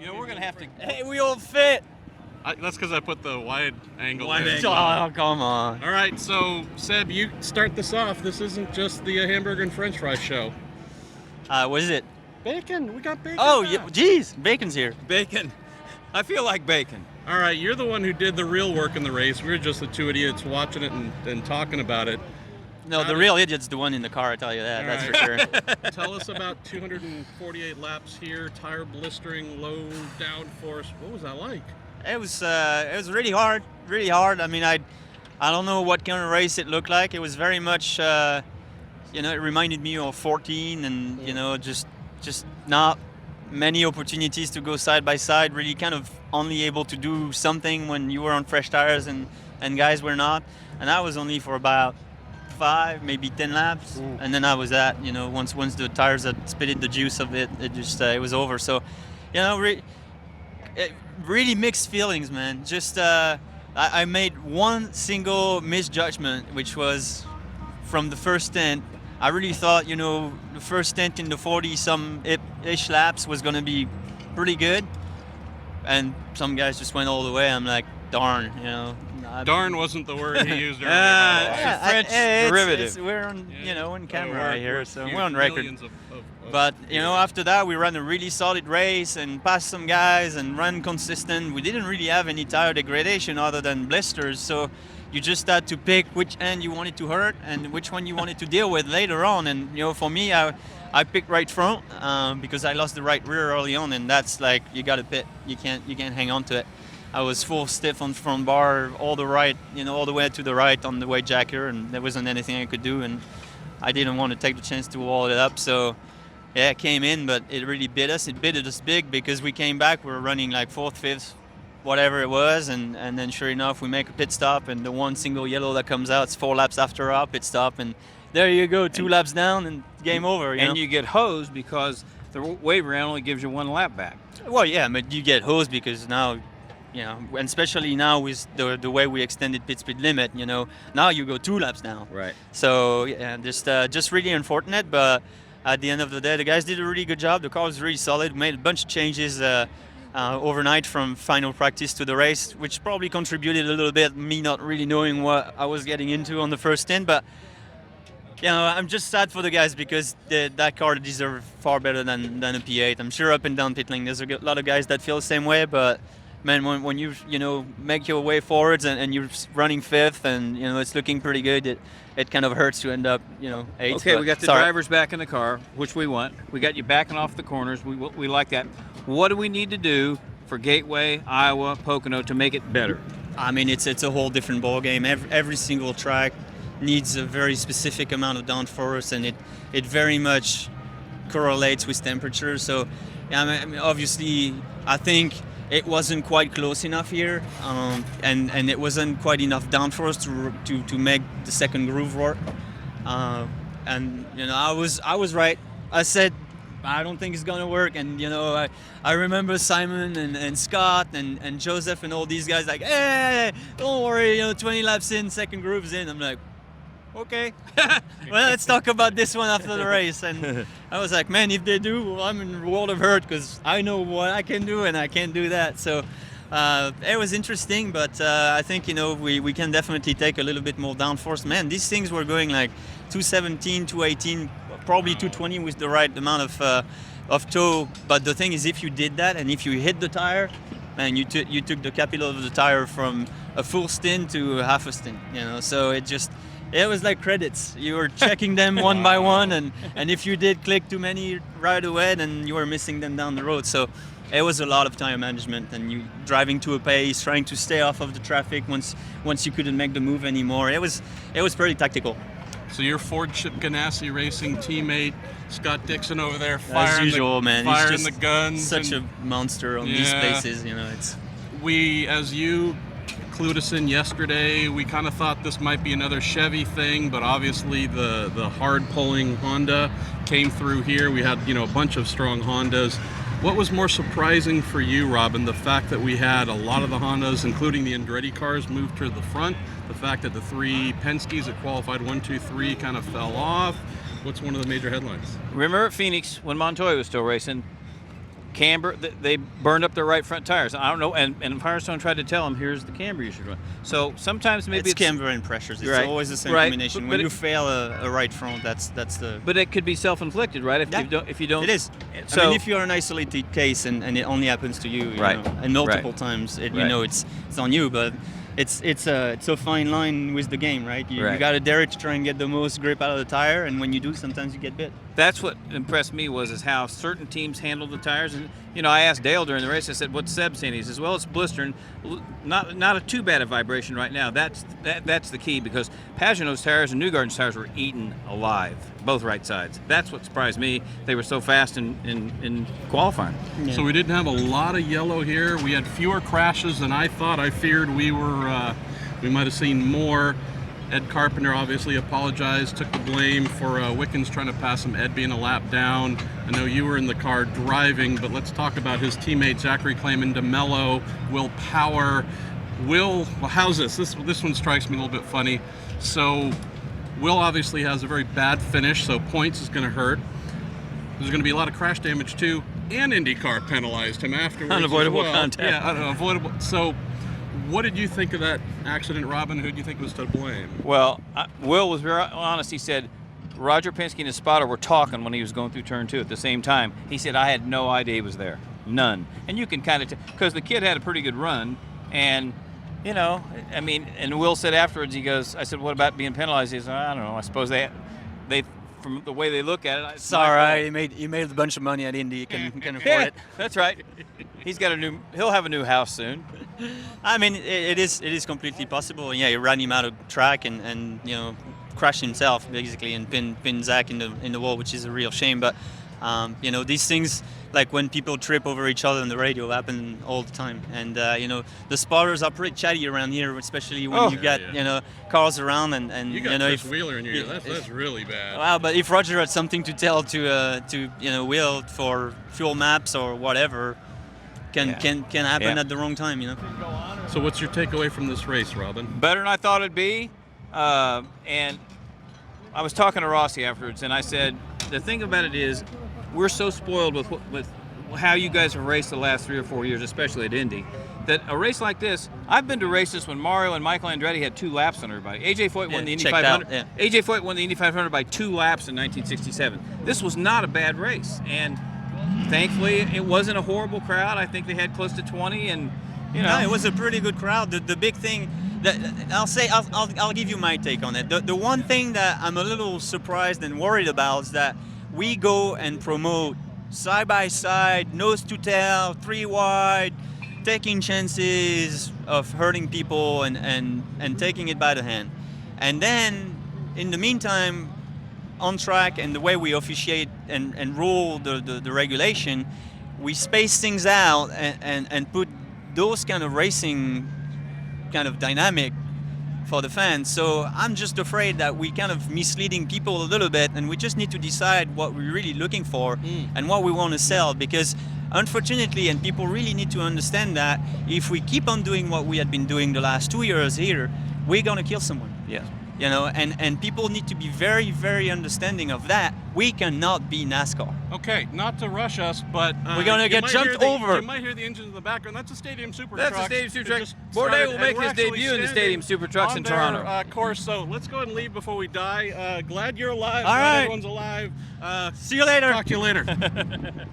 You know, we're going to have to... Hey, we all fit. That's because I put the wide angle Wide in. angle. Oh, come on. All right, so, Seb, you start this off. This isn't just the hamburger and french fry show. What is it? Bacon. We got bacon. Oh, back. yeah, geez, bacon's here. Bacon. I feel like bacon. All right, you're the one who did the real work in the race. We were just the two idiots watching it and talking about it. No, the real idiot's the one in the car, I tell you that. That's for sure. Tell us about 248 laps here, tire blistering, low downforce. What was that like? It was really hard, really hard. I mean, I don't know what kind of race it looked like. It was very much, it reminded me of 14, and just not many opportunities to go side by side. Really, kind of only able to do something when you were on fresh tires and guys were not. And I was only for about 5, maybe 10 laps, and then I was at, once the tires had spitted the juice of it, it was over. So, really mixed feelings, man. Just I made one single misjudgment, which was from the first stint. I really thought, the first stint in the 40-some-ish laps was going to be pretty good, and some guys just went all the way. I'm like, darn, Darn wasn't the word he used earlier. French derivative. We're on, on camera right here, so we're on record. Of But, after that, we ran a really solid race and passed some guys and ran consistent. We didn't really have any tire degradation other than blisters, so you just had to pick which end you wanted to hurt and which one you wanted to deal with later on. And, for me, I picked right front because I lost the right rear early on, and that's like, you got to pit. You can't hang on to it. I was full stiff on front bar, all the way to the right on the weight jacker, and there wasn't anything I could do, and I didn't want to take the chance to wall it up. So, yeah, it came in, but it really bit us. It bit us big because we came back, we were running like 4th, 5th, whatever it was, and then sure enough, we make a pit stop, and the one single yellow that comes out is 4 laps after our pit stop, and there you go, 2 laps down, and game over. You get hosed because the waiver round only gives you 1 lap back. Well, yeah, but you get hosed because now, and especially now with the way we extended pit speed limit, now you go 2 laps now. Right. So, yeah, just really unfortunate, but at the end of the day, the guys did a really good job. The car was really solid. We made a bunch of changes overnight from final practice to the race, which probably contributed a little bit, me not really knowing what I was getting into on the first stint, but I'm just sad for the guys because that car deserves far better than a P8. I'm sure up and down pit lane, there's a lot of guys that feel the same way, but man, when you make your way forwards and you're running 5th and it's looking pretty good, it kind of hurts to end up 8th. Okay, we got the drivers back in the car, which we want. We got you backing off the corners. We like that. What do we need to do for Gateway, Iowa, Pocono to make it better? I mean, it's a whole different ball game. Every single track needs a very specific amount of downforce, and it very much correlates with temperature. So, I mean, obviously, I think it wasn't quite close enough here, and it wasn't quite enough downforce to make the second groove work. And I was right. I said I don't think it's gonna work, and I remember Simon and Scott and Joseph and all these guys like, hey, don't worry, 20 laps in, second groove's in. I'm like, okay, well, let's talk about this one after the race. And I was like, man, if they do, I'm in a world of hurt because I know what I can do and I can't do that. So it was interesting, but I think we can definitely take a little bit more downforce. Man, these things were going like 217, 218, probably 220 with the right amount of toe. But the thing is, if you did that and if you hit the tire, man, you took the capital of the tire from a full stint to half a stint. So it was like credits. You were checking them one by one, and if you did click too many right away, then you were missing them down the road. So it was a lot of time management, and you driving to a pace, trying to stay off of the traffic once you couldn't make the move anymore. It was pretty tactical. So your Ford Chip Ganassi Racing teammate, Scott Dixon over there, firing the guns. Such a monster on these spaces. We, as you clued us in yesterday, we kind of thought this might be another Chevy thing, but obviously the hard-pulling Honda came through here. We had a bunch of strong Hondas. What was more surprising for you, Robin? The fact that we had a lot of the Hondas, including the Andretti cars, move to the front. The fact that the 3 Penskes that qualified 1, 2, 3 kind of fell off. What's one of the major headlines? Remember at Phoenix when Montoya was still racing, camber. They burned up their right front tires. I don't know. And Firestone tried to tell them, here's the camber you should run. So sometimes maybe it's camber and pressures. It's right, always the same right. combination. But When you fail a right front, that's the. But it could be self-inflicted, right? If you don't. It is. So, I mean, if you're an isolated case and it only happens to you, Right. and multiple Right. times, Right. it's on you. But it's a fine line with the game, right? You Right. got to dare it to try and get the most grip out of the tire, and when you do, sometimes you get bit. That's what impressed me is how certain teams handled the tires. And I asked Dale during the race. I said, "What's Seb saying?" He says, "Well, it's blistering, not a too bad a vibration right now." That's the key, because Pagenaud's tires and Newgarden's tires were eaten alive, both right sides. That's what surprised me. They were so fast in qualifying. Yeah. So we didn't have a lot of yellow here. We had fewer crashes than I thought. I feared we might have seen more. Ed Carpenter obviously apologized, took the blame for Wickens trying to pass him, Ed being a lap down. I know you were in the car driving, but let's talk about his teammate Zachary Clayman, DeMello, Will Power. Will, well, how's this? This one strikes me a little bit funny. So Will obviously has a very bad finish, so points is going to hurt. There's going to be a lot of crash damage too, and IndyCar penalized him afterwards. Unavoidable as well. contact. Yeah, unavoidable. So what did you think of that accident, Robin? Who do you think was to blame? Well, Will was very honest. He said Roger Penske and his spotter were talking when he was going through turn 2 at the same time. He said, I had no idea he was there. None. And you can kind of because the kid had a pretty good run. And, and Will said afterwards, he goes, I said, what about being penalized? He said, I don't know. I suppose they from the way they look at it, It's all right. He made a bunch of money at Indy. He can afford it. That's right. He'll have a new house soon. I mean, it is completely possible. Yeah, he ran him out of track and crashed himself basically and pinned Zach in the wall, which is a real shame. But these things, like when people trip over each other on the radio, happen all the time. And the spotters are pretty chatty around here, especially when you got cars around and you got Chris Wheeler in your ear. That's really bad. Wow, but if Roger had something to tell to Will for fuel maps or whatever, can happen at the wrong time, So what's your takeaway from this race, Robin? Better than I thought it'd be. And I was talking to Rossi afterwards, and I said, the thing about it is, we're so spoiled with how you guys have raced the last 3 or 4 years, especially at Indy, that a race like this, I've been to races when Mario and Michael Andretti had 2 laps on everybody. AJ Foyt won the Indy 500. AJ Foyt won the Indy 500 by 2 laps in 1967. This was not a bad race, and thankfully it wasn't a horrible crowd. I think they had close to 20, and No, it was a pretty good crowd. The big thing that I'll give you my take on it. The one thing that I'm a little surprised and worried about is that we go and promote side by side, nose to tail, 3 wide, taking chances of hurting people and taking it by the hand. And then in the meantime, on track and the way we officiate and rule the regulation, we space things out and put those kind of racing kind of dynamic for the fans. So I'm just afraid that we kind of misleading people a little bit, and we just need to decide what we're really looking for and what we want to sell, because unfortunately, and people really need to understand that if we keep on doing what we had been doing the last 2 years here, we're going to kill someone. Yes. And people need to be very, very understanding of that. We cannot be NASCAR. Okay, not to rush us, but we're gonna get jumped over. You might hear the engines in the background. That's a Stadium Super That's Truck. a Stadium Super It Truck. just Bourdais started, will and make we're his actually debut in the standing Stadium Super Trucks in on their, Toronto. course, so let's go ahead and leave before we die. Glad you're alive. All Glad right. everyone's alive. See you later. Talk to you later.